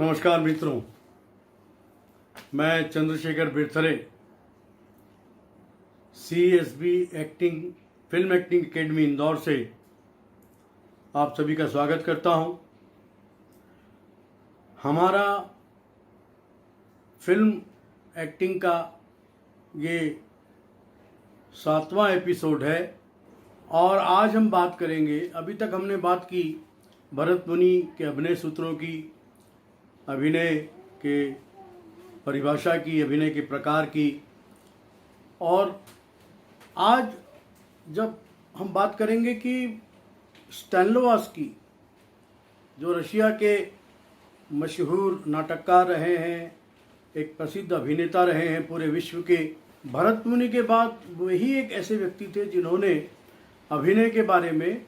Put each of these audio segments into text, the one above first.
नमस्कार मित्रों, मैं Chandrashekhar Birthare CSB acting film acting academy Indore से आप सभी का स्वागत करता हूं। हमारा फिल्म एक्टिंग का ये 7वां एपिसोड है और आज हम बात करेंगे। अभी तक हमने बात की भरत मुनि के अभिनय सूत्रों की, अभिनय के परिभाषा की, अभिनय के प्रकार की, और आज जब हम बात करेंगे कि स्टैनिस्लॉवस्की जो रशिया के मशहूर नाटककार रहे हैं, एक प्रसिद्ध अभिनेता रहे हैं पूरे विश्व के, भरत मुनि के बाद वही एक ऐसे व्यक्ति थे जिन्होंने अभिनय के बारे में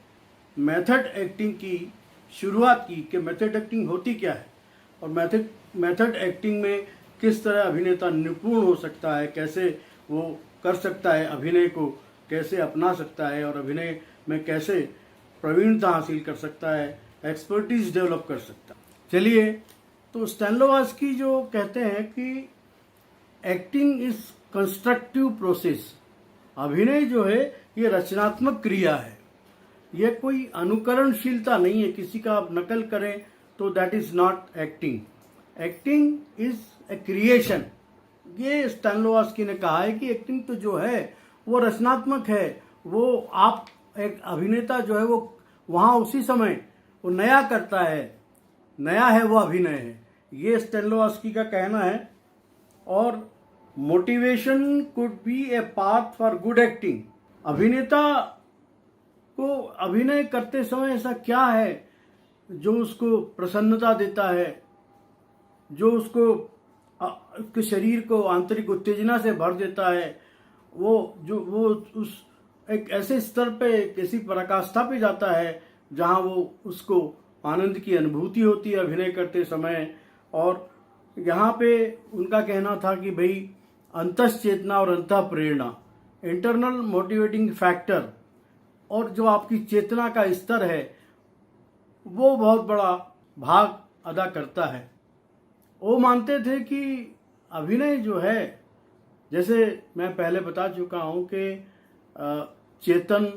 मेथड एक्टिंग की शुरुआत की कि मेथड एक्टिंग होती क्या है और मेथड एक्टिंग में किस तरह अभिनेता निपुण हो सकता है, कैसे वो कर सकता है, अभिनय को कैसे अपना सकता है और अभिनय में कैसे प्रवीणता हासिल कर सकता है, एक्सपर्टीज डेवलप कर सकता है। चलिए, तो स्टैनिस्लॉवस्की जो कहते हैं कि एक्टिंग इज कंस्ट्रक्टिव प्रोसेस, अभिनय जो है ये रचनात्मक क्रिया है, यह कोई अनुकरणशीलता नहीं है, किसी का आप नकल करें तो that is not acting. Acting is a creation. ये स्टैनिस्लॉवस्की ने कहा है कि एक्टिंग तो जो है वो रचनात्मक है, वो आप एक अभिनेता जो है वो वहाँ उसी समय वो नया करता है, नया है वो अभिनय है, ये स्टैनिस्लॉवस्की का कहना है। और motivation could be a path for good acting. अभिनेता को अभिनय करते समय ऐसा क्या है जो उसको प्रसन्नता देता है, जो उसके शरीर को आंतरिक उत्तेजना से भर देता है, वो उस एक ऐसे स्तर पे, किसी पराकाष्ठा पे जाता है जहां वो उसको आनंद की अनुभूति होती है अभिनय करते समय। और यहाँ पे उनका कहना था कि भाई अंतश्चेतना और अंतः प्रेरणा, इंटरनल मोटिवेटिंग फैक्टर, और जो आपकी चेतना का स्तर है वो बहुत बड़ा भाग अदा करता है। वो मानते थे कि अभिनय जो है, जैसे मैं पहले बता चुका हूँ कि चेतन,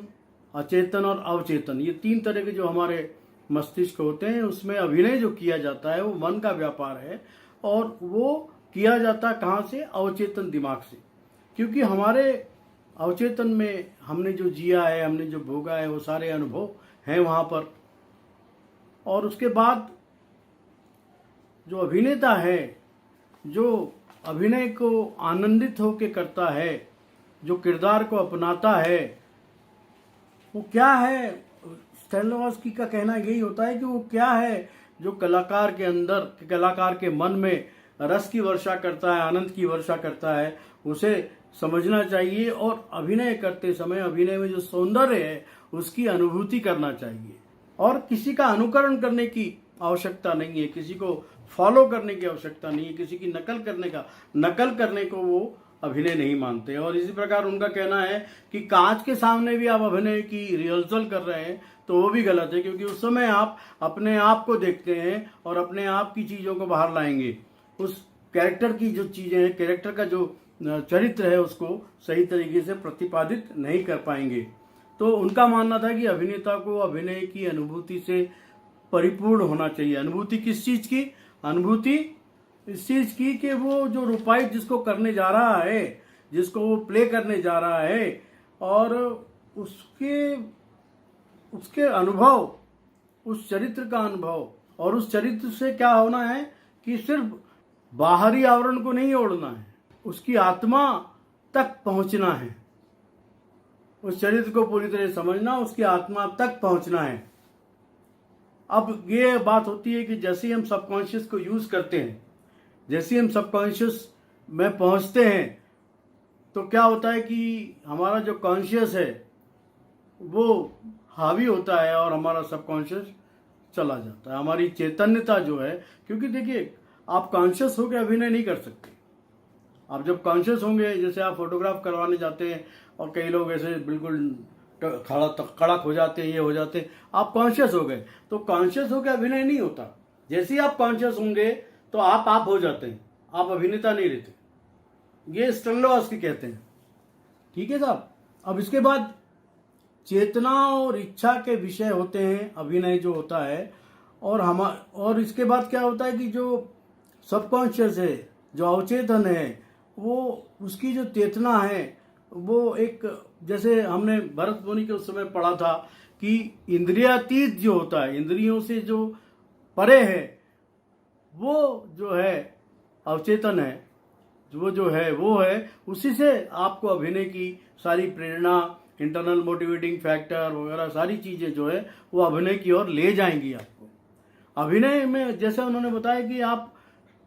अचेतन और अवचेतन, ये 3 तरह के जो हमारे मस्तिष्क होते हैं, उसमें अभिनय जो किया जाता है वो मन का व्यापार है और वो किया जाता कहाँ से? अवचेतन दिमाग से। क्योंकि हमारे अवचेतन में हमने जो जिया है, हमने जो भोगा है, वो सारे अनुभव हैं वहाँ पर। और उसके बाद जो अभिनेता है, जो अभिनय को आनंदित होकर करता है, जो किरदार को अपनाता है, वो क्या है? स्टैनिस्लॉवस्की का कहना यही होता है कि वो क्या है जो कलाकार के अंदर, कलाकार के मन में रस की वर्षा करता है, आनंद की वर्षा करता है, उसे समझना चाहिए। और अभिनय करते समय अभिनय में जो सौंदर्य है उसकी अनुभूति करना चाहिए। और किसी का अनुकरण करने की आवश्यकता नहीं है, किसी को फॉलो करने की आवश्यकता नहीं है, किसी की नकल करने को वो अभिनय नहीं मानते। और इसी प्रकार उनका कहना है कि कांच के सामने भी आप अभिनय की रिहर्सल कर रहे हैं तो वो भी गलत है, क्योंकि उस समय आप अपने आप को देखते हैं और अपने आप की चीज़ों को बाहर लाएंगे। उस कैरेक्टर की जो चीज़ें हैं, कैरेक्टर का जो चरित्र है, उसको सही तरीके से प्रतिपादित नहीं कर पाएंगे। तो उनका मानना था कि अभिनेता को अभिनय की अनुभूति से परिपूर्ण होना चाहिए। अनुभूति किस चीज़ की? अनुभूति इस चीज़ की कि वो जो रूपायित जिसको करने जा रहा है, जिसको वो प्ले करने जा रहा है, और उसके अनुभव, उस चरित्र का अनुभव, और उस चरित्र से क्या होना है कि सिर्फ बाहरी आवरण को नहीं ओढ़ना है, उसकी आत्मा तक पहुंचना है, उस चरित्र को पूरी तरह समझना, उसकी आत्मा तक पहुंचना है। अब ये बात होती है कि जैसे ही हम सबकॉन्शियस को यूज करते हैं, जैसे ही हम सबकॉन्शियस में पहुंचते हैं, तो क्या होता है कि हमारा जो कॉन्शियस है वो हावी होता है और हमारा सबकॉन्शियस चला जाता है, हमारी चैतन्यता जो है। क्योंकि देखिए, आप कॉन्शियस होकर अभिनय नहीं कर सकते। आप जब कॉन्शियस होंगे, जैसे आप फोटोग्राफ करवाने जाते हैं और कई लोग ऐसे बिल्कुल कड़क हो जाते हैं, ये हो जाते हैं, आप कॉन्शियस हो गए, तो कॉन्शियस होकर अभिनय नहीं होता। जैसे ही आप कॉन्शियस होंगे तो आप हो जाते हैं, आप अभिनेता नहीं रहते। ये स्टेनिलोवस्की कहते हैं। ठीक है साहब। अब इसके बाद चेतना और इच्छा के विषय होते हैं अभिनय जो होता है, और इसके बाद क्या होता है कि जो सबकॉन्शियस है, जो अवचेतन है, वो उसकी जो चेतना है वो एक, जैसे हमने भरत मुनि के उस समय पढ़ा था कि इंद्रियातीत जो होता है, इंद्रियों से जो परे है, वो जो है अवचेतन है, वो है उसी से आपको अभिनय की सारी प्रेरणा, इंटरनल मोटिवेटिंग फैक्टर वगैरह सारी चीजें जो है वो अभिनय की ओर ले जाएंगी आपको। अभिनय में जैसे उन्होंने बताया कि आप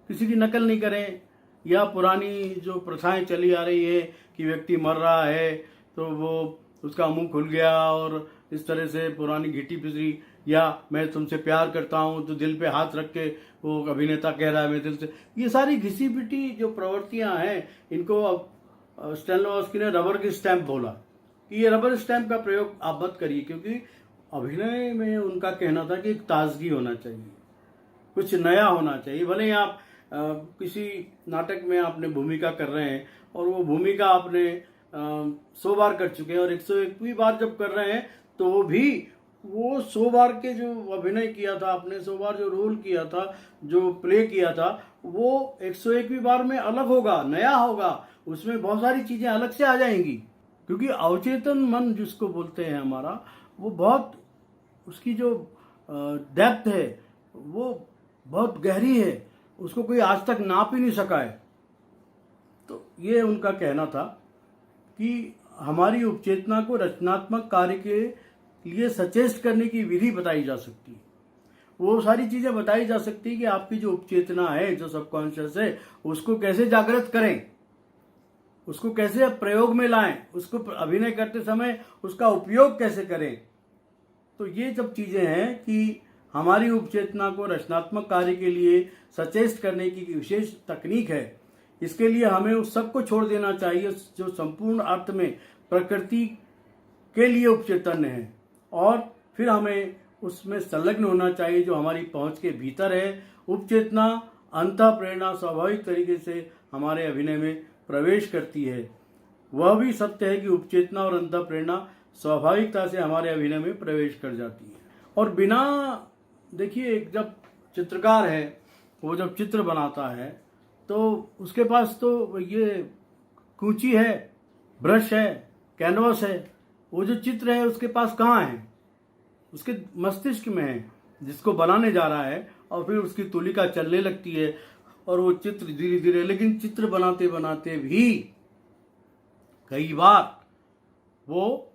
किसी की नकल नहीं करें, या पुरानी जो प्रथाएं चली आ रही है कि व्यक्ति मर रहा है तो वो उसका मुंह खुल गया और इस तरह से पुरानी घिटी पिसरी, या मैं तुमसे प्यार करता हूं तो दिल पे हाथ रख के वो अभिनेता कह रहा है मैं दिल से, ये सारी घिसी पिटी जो प्रवृत्तियां हैं, इनको अब स्टेनिलोवस्की ने रबर की स्टैंप बोला कि ये रबर स्टैंप का प्रयोग आप मत करिए, क्योंकि अभिनय में उनका कहना था कि एक ताजगी होना चाहिए, कुछ नया होना चाहिए। भले ही आप किसी नाटक में आपने भूमिका कर रहे हैं और वो भूमिका आपने 100 बार कर चुके हैं और 101वीं बार जब कर रहे हैं तो भी वो 100 बार के जो अभिनय किया था आपने, 100 बार जो रोल किया था, जो प्ले किया था, वो 101वीं बार में अलग होगा, नया होगा, उसमें बहुत सारी चीजें अलग से आ जाएंगी। क्योंकि अवचेतन मन जिसको बोलते हैं हमारा, वो बहुत, उसकी जो डेप्थ है वो बहुत गहरी है, उसको कोई आज तक नाप ही नहीं सका है। तो ये उनका कहना था कि हमारी उपचेतना को रचनात्मक कार्य के लिए सचेष्ट करने की विधि बताई जा सकती है, वो सारी चीजें बताई जा सकती है कि आपकी जो उपचेतना है, जो सबकॉन्शियस है, उसको कैसे जागृत करें, उसको कैसे प्रयोग में लाएं, उसको अभिनय करते समय उसका उपयोग कैसे करें। तो ये सब चीजें हैं कि हमारी उपचेतना को रचनात्मक कार्य के लिए सचेष्ट करने की विशेष तकनीक है। इसके लिए हमें उस सब को छोड़ देना चाहिए जो संपूर्ण अर्थ में प्रकृति के लिए उपचेतन है, और फिर हमें उसमें संलग्न होना चाहिए जो हमारी पहुंच के भीतर है। उपचेतना अंतः प्रेरणा स्वाभाविक तरीके से हमारे अभिनय में प्रवेश करती है। वह भी सत्य है कि उपचेतना और अंतः प्रेरणा स्वाभाविकता से हमारे अभिनय में प्रवेश कर जाती है। और बिना, देखिए, जब चित्रकार है वो जब चित्र बनाता है तो उसके पास तो ये कूंची है, ब्रश है, कैनवस है, वो जो चित्र है उसके पास कहाँ है, उसके मस्तिष्क में है जिसको बनाने जा रहा है, और फिर उसकी तुलिका चलने लगती है और वो चित्र धीरे धीरे, लेकिन चित्र बनाते बनाते भी कई बार वो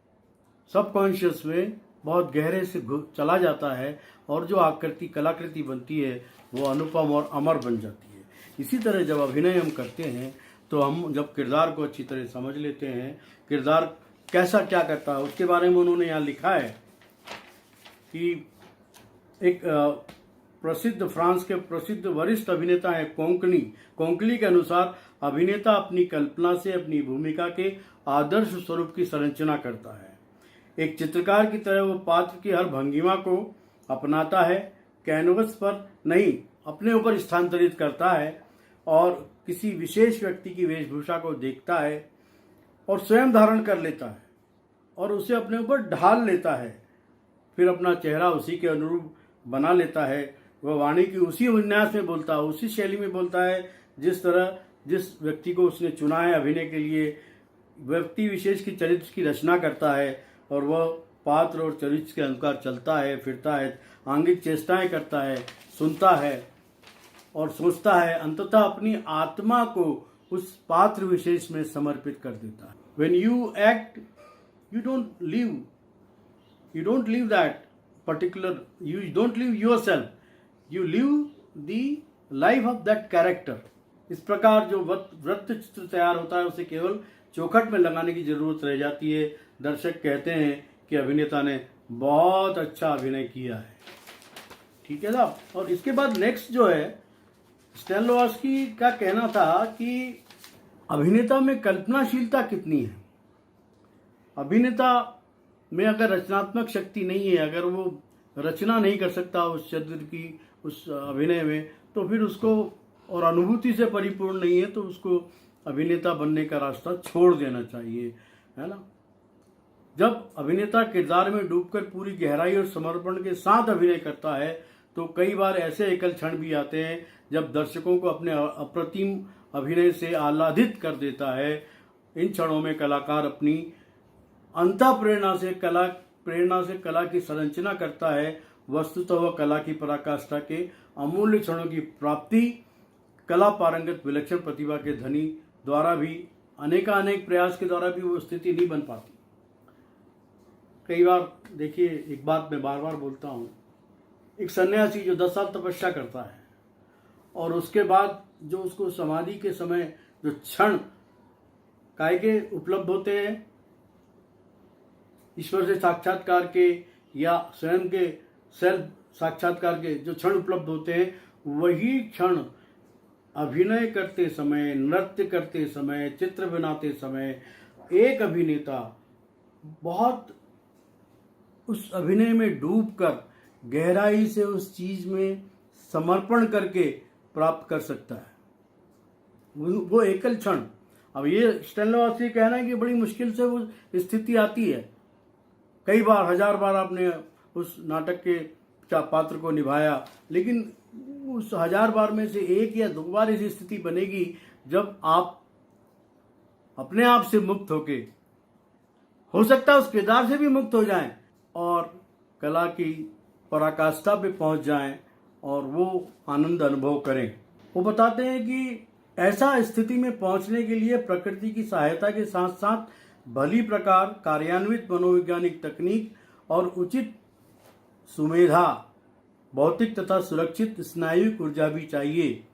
सबकॉन्शियस में बहुत गहरे से चला जाता है और जो आकृति, कलाकृति बनती है वो अनुपम और अमर बन जाती है। इसी तरह जब अभिनय हम करते हैं तो हम जब किरदार को अच्छी तरह समझ लेते हैं, किरदार कैसा क्या करता है उसके बारे में उन्होंने यहाँ लिखा है कि एक प्रसिद्ध, फ्रांस के प्रसिद्ध वरिष्ठ अभिनेता है कोंकली के अनुसार अभिनेता अपनी कल्पना से अपनी भूमिका के आदर्श स्वरूप की संरचना करता है। एक चित्रकार की तरह वो पात्र की हर भंगिमा को अपनाता है, कैनवस पर नहीं अपने ऊपर स्थानांतरित करता है, और किसी विशेष व्यक्ति की वेशभूषा को देखता है और स्वयं धारण कर लेता है और उसे अपने ऊपर ढाल लेता है, फिर अपना चेहरा उसी के अनुरूप बना लेता है। वह वाणी की उसी विन्यास में बोलता है, उसी शैली में बोलता है जिस व्यक्ति को उसने चुना है अभिनय के लिए। व्यक्ति विशेष की चरित्र की रचना करता है और वह पात्र और चरित्र के अनुसार चलता है, फिरता है, आंगिक चेष्टाएं करता है, सुनता है और सोचता है, अंततः अपनी आत्मा को उस पात्र विशेष में समर्पित कर देता है। When you act, you don't live that particular, you don't live yourself, you live the life of that character। इस प्रकार जो वृत्त चित्र तैयार होता है उसे केवल चौखट में लगाने की जरूरत रह जाती है। दर्शक कहते हैं कि अभिनेता ने बहुत अच्छा अभिनय किया है। ठीक है साहब। और इसके बाद नेक्स्ट जो है, स्टेनिलोवस्की का कहना था कि अभिनेता में कल्पनाशीलता कितनी है। अभिनेता में अगर रचनात्मक शक्ति नहीं है, अगर वो रचना नहीं कर सकता उस चित्र की, उस अभिनय में, तो फिर उसको और अनुभूति से परिपूर्ण नहीं है तो उसको अभिनेता बनने का रास्ता छोड़ देना चाहिए, है ना। जब अभिनेता किरदार में डूबकर पूरी गहराई और समर्पण के साथ अभिनय करता है तो कई बार ऐसे एकल क्षण भी आते हैं जब दर्शकों को अपने अप्रतिम अभिनय से आह्लादित कर देता है। इन क्षणों में कलाकार अपनी अंतः प्रेरणा से कला की संरचना करता है। वस्तुतः वह कला की पराकाष्ठा के अमूल्य क्षणों की प्राप्ति कला पारंगत विलक्षण प्रतिभा के धनी द्वारा भी अनेक प्रयास के द्वारा भी वो स्थिति नहीं बन पाती। कई बार देखिए, एक बात मैं बार बार बोलता हूँ, एक सन्यासी जो 10 साल तपस्या करता है और उसके बाद जो उसको समाधि के समय जो क्षण काय के उपलब्ध होते हैं, ईश्वर से साक्षात्कार के या स्वयं के सेल्फ साक्षात्कार के जो क्षण उपलब्ध होते हैं, वही क्षण अभिनय करते समय, नृत्य करते समय, चित्र बनाते समय एक अभिनेता बहुत उस अभिनय में डूबकर गहराई से उस चीज में समर्पण करके प्राप्त कर सकता है, वो एकल क्षण। अब ये स्टेनोग्राफी कहना है कि बड़ी मुश्किल से वो स्थिति आती है। कई बार, 1000 बार आपने उस नाटक के पात्र को निभाया, लेकिन उस 1000 बार में से 1 या 2 बार ऐसी स्थिति बनेगी जब आप अपने आप से मुक्त होके, हो सकता है उस किरदार से भी मुक्त हो जाएं और कला की पराकाष्ठा पे पहुंच जाएं और वो आनंद अनुभव करें। वो बताते हैं कि ऐसा स्थिति में पहुंचने के लिए प्रकृति की सहायता के साथ साथ भली प्रकार कार्यान्वित मनोवैज्ञानिक तकनीक और उचित सुमेधा, भौतिक तथा सुरक्षित स्नायु ऊर्जा भी चाहिए।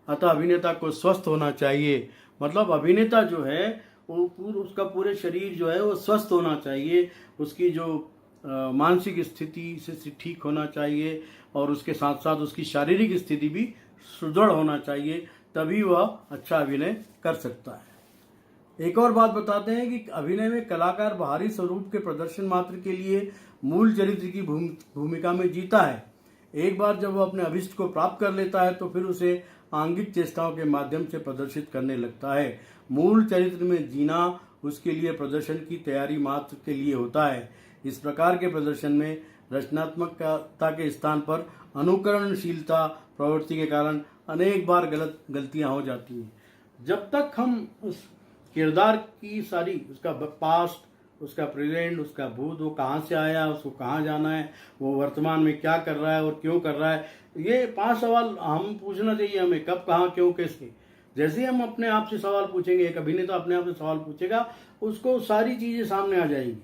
अतः अभिनेता को स्वस्थ होना चाहिए। मतलब अभिनेता जो है वो उसका पूरे शरीर जो है वो स्वस्थ होना चाहिए, उसकी जो मानसिक स्थिति से ठीक होना चाहिए और उसके साथ साथ उसकी शारीरिक स्थिति भी सुदृढ़ होना चाहिए, तभी वह अच्छा अभिनय कर सकता है। एक और बात बताते हैं कि अभिनय में कलाकार बाहरी स्वरूप के प्रदर्शन मात्र के लिए मूल चरित्र की भूमिका में जीता है। एक बार जब वह अपने अभिष्ट को प्राप्त कर लेता है तो फिर उसे आंगिक चेष्टाओं के माध्यम से प्रदर्शित करने लगता है। मूल चरित्र में जीना उसके लिए प्रदर्शन की तैयारी मात्र के लिए होता है। इस प्रकार के प्रदर्शन में रचनात्मकता के स्थान पर अनुकरणशीलता प्रवृत्ति के कारण अनेक बार गलतियां हो जाती हैं। जब तक हम उस किरदार की सारी, उसका पास्ट, उसका प्रेजेंट, उसका भूत, वो कहाँ से आया, उसको कहाँ जाना है, वो वर्तमान में क्या कर रहा है और क्यों कर रहा है, ये 5 सवाल हम पूछना चाहिए हमें, कब, कहाँ, क्यों, कैसे। जैसे हम अपने आप से सवाल पूछेंगे, एक अभिनेता अपने आप से सवाल पूछेगा, उसको सारी चीजें सामने आ जाएंगी।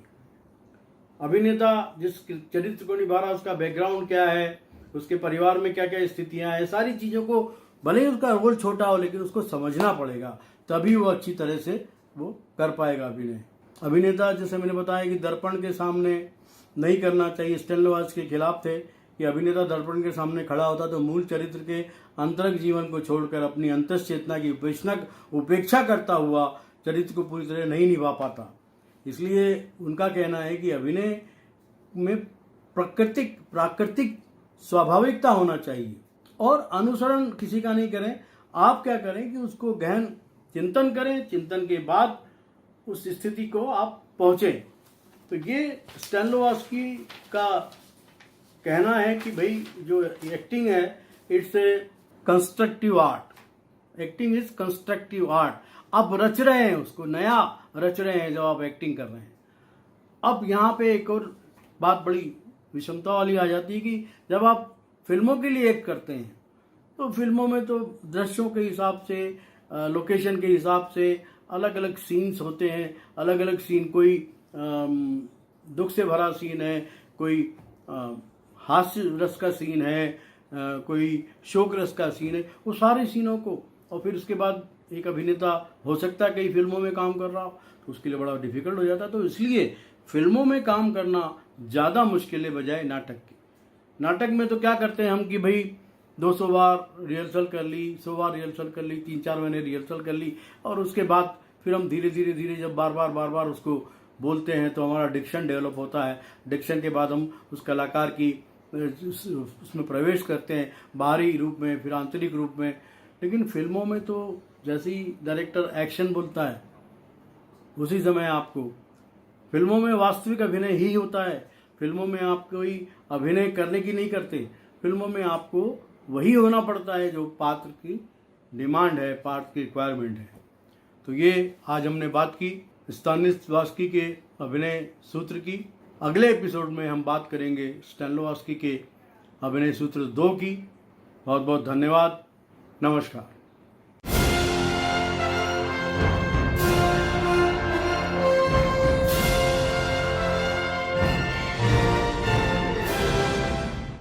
अभिनेता जिस चरित्र को निभा रहा है उसका बैकग्राउंड क्या है, उसके परिवार में क्या क्या स्थितियां हैं, सारी चीजों को, भले ही उसका रोल छोटा हो लेकिन उसको समझना पड़ेगा, तभी वो अच्छी तरह से वो कर पाएगा अभिनय। अभिनेता, जैसे मैंने बताया कि दर्पण के सामने नहीं करना चाहिए, स्टेनोग्राफी के खिलाफ थे कि अभिनेता दर्पण के सामने खड़ा होता तो मूल चरित्र के अंतरंग जीवन को छोड़कर अपनी अंतश्चेतना की उपेक्षा करता हुआ चरित्र को पूरी तरह नहीं निभा पाता। इसलिए उनका कहना है कि अभिनय में प्राकृतिक स्वाभाविकता होना चाहिए और अनुसरण किसी का नहीं करें। आप क्या करें कि उसको गहन चिंतन करें, चिंतन के बाद उस स्थिति को आप पहुंचे। तो ये स्टेनोग्राफी का कहना है कि भाई जो एक्टिंग है, it's a constructive art. Acting is constructive art. आप रच रहे हैं, उसको नया रच रहे हैं जब आप एक्टिंग कर रहे हैं। अब यहाँ पे एक और बात बड़ी विषमता वाली आ जाती है कि जब आप फिल्मों के लिए एक्ट करते हैं तो फिल्मों में तो दृश्यों के हिसाब से, लोकेशन के हिसाब से अलग अलग सीन्स होते हैं। अलग अलग सीन, कोई दुख से भरा सीन है, कोई हास्य रस का सीन है, कोई शोक रस का सीन है, वो सारे सीनों को, और फिर उसके बाद एक अभिनेता हो सकता है कई फिल्मों में काम कर रहा हो तो उसके लिए बड़ा डिफिकल्ट हो जाता है। तो इसलिए फिल्मों में काम करना ज़्यादा मुश्किल है बजाय नाटक के। नाटक में तो क्या करते हैं हम कि भाई 200 बार रिहर्सल कर ली, 100 बार रिहर्सल कर ली, 3-4 महीने रिहर्सल कर ली, और उसके बाद फिर हम धीरे धीरे जब बार बार उसको बोलते हैं तो हमारा डिक्शन डेवलप होता है। डिक्शन के बाद हम उस कलाकार की उसमें प्रवेश करते हैं, बाहरी रूप में, फिर आंतरिक रूप में। लेकिन फिल्मों में तो जैसे ही डायरेक्टर एक्शन बोलता है उसी समय आपको, फिल्मों में वास्तविक अभिनय ही होता है। फिल्मों में आप कोई अभिनय करने की नहीं करते, फिल्मों में आपको वही होना पड़ता है जो पात्र की डिमांड है, पात्र की रिक्वायरमेंट है। तो ये आज हमने बात की स्तानिस्लावस्की के अभिनय सूत्र की। अगले एपिसोड में हम बात करेंगे स्टैनिस्लावस्की के अभिनय सूत्र 2 की। बहुत बहुत धन्यवाद। नमस्कार।